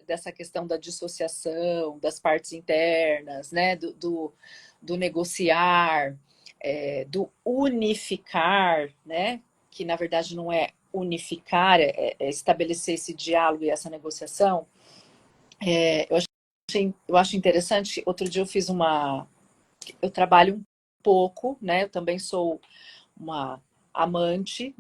dessa questão da dissociação, das partes internas, né? Do negociar, do unificar, né? Que na verdade não é unificar, é estabelecer esse diálogo e essa negociação. Eu acho interessante. Outro dia eu trabalho um pouco, né? Eu também sou uma amante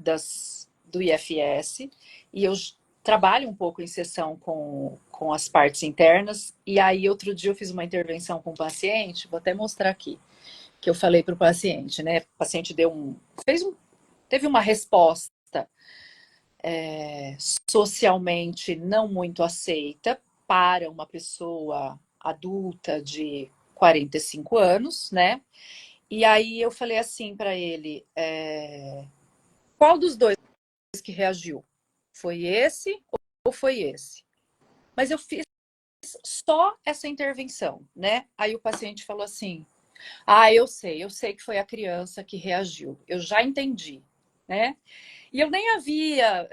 do IFS e eu trabalho um pouco em sessão com as partes internas. E aí, outro dia eu fiz uma intervenção com o paciente, vou até mostrar aqui, que eu falei para o paciente, né? O paciente teve uma resposta socialmente não muito aceita para uma pessoa adulta de 45 anos, né? E aí eu falei assim para ele, qual dos dois que reagiu? Foi esse ou foi esse? Mas eu fiz só essa intervenção, né? Aí o paciente falou assim, eu sei que foi a criança que reagiu, eu já entendi, né? E eu nem havia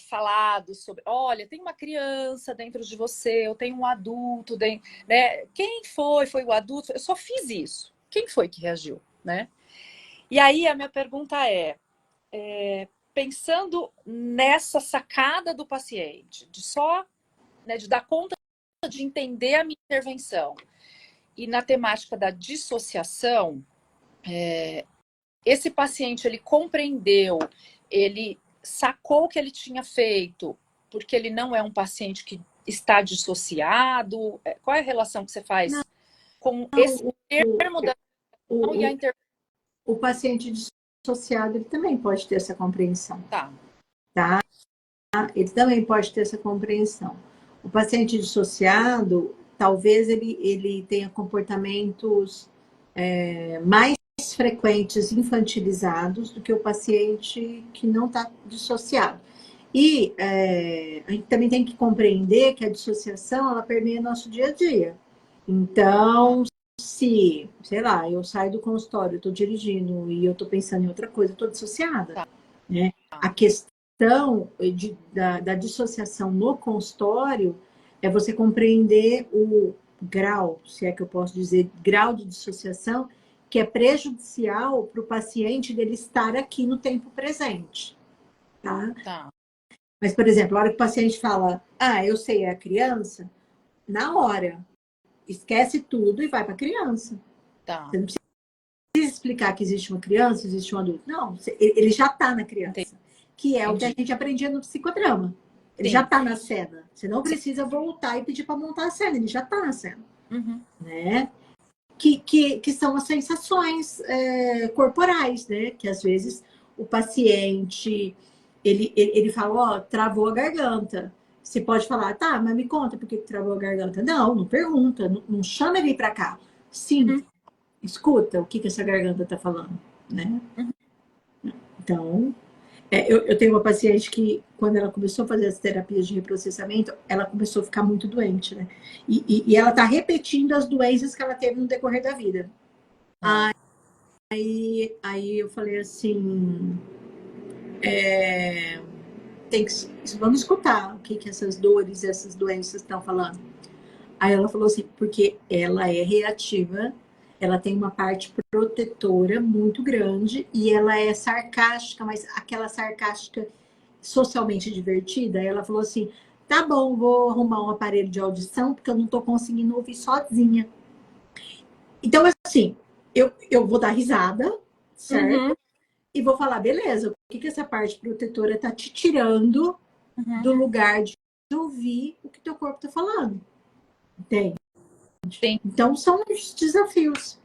falado sobre, olha, tem uma criança dentro de você, eu tenho um adulto, né? Quem foi? Foi o adulto? Eu só fiz isso. Quem foi que reagiu, né? E aí a minha pergunta pensando nessa sacada do paciente, de dar conta de entender a minha intervenção, e na temática da dissociação, esse paciente, ele compreendeu, ele sacou o que ele tinha feito, porque ele não é um paciente que está dissociado. Qual é a relação que você faz com esse termo da o, e a intervenção? o paciente dissociado, ele também pode ter essa compreensão. Tá. Ele também pode ter essa compreensão. O paciente dissociado, talvez ele tenha comportamentos mais frequentes infantilizados do que o paciente que não está dissociado. E a gente também tem que compreender que a dissociação, ela permeia nosso dia a dia. Então, se, sei lá, eu saio do consultório, eu estou dirigindo e eu estou pensando em outra coisa, eu estou dissociada. Tá. Né? A questão da dissociação no consultório é você compreender o grau, se é que eu posso dizer, grau de dissociação, que é prejudicial para o paciente dele estar aqui no tempo presente. Tá? Mas, por exemplo, a hora que o paciente fala, eu sei, é a criança, na hora, esquece tudo e vai para a criança. Tá. Você não precisa explicar que existe uma criança, existe um adulto. Não, ele já está na criança. Entendi. Que é o que a gente aprendia no psicodrama. Ele já está na cena. Você não precisa voltar e pedir para montar a cena, ele já está na cena. Uhum. Né? Que são as sensações corporais, né? Que às vezes o paciente ele fala, travou a garganta. Você pode falar, tá, mas me conta por que travou a garganta. Não pergunta, não chama ele para cá. Sim, escuta o que essa garganta está falando, né? Então, eu tenho uma paciente que, quando ela começou a fazer as terapias de reprocessamento, ela começou a ficar muito doente, né? E ela tá repetindo as doenças que ela teve no decorrer da vida. Aí eu falei assim, vamos escutar o que essas dores, essas doenças estão falando. Aí ela falou assim, porque ela é reativa, ela tem uma parte protetora muito grande e ela é sarcástica, mas aquela sarcástica socialmente divertida. Ela falou assim, tá bom, vou arrumar um aparelho de audição porque eu não tô conseguindo ouvir sozinha. Então, assim, eu vou dar risada, certo? E vou falar, beleza, o que essa parte protetora tá te tirando do lugar de ouvir o que teu corpo tá falando? Entende? Sim. Então, são os desafios.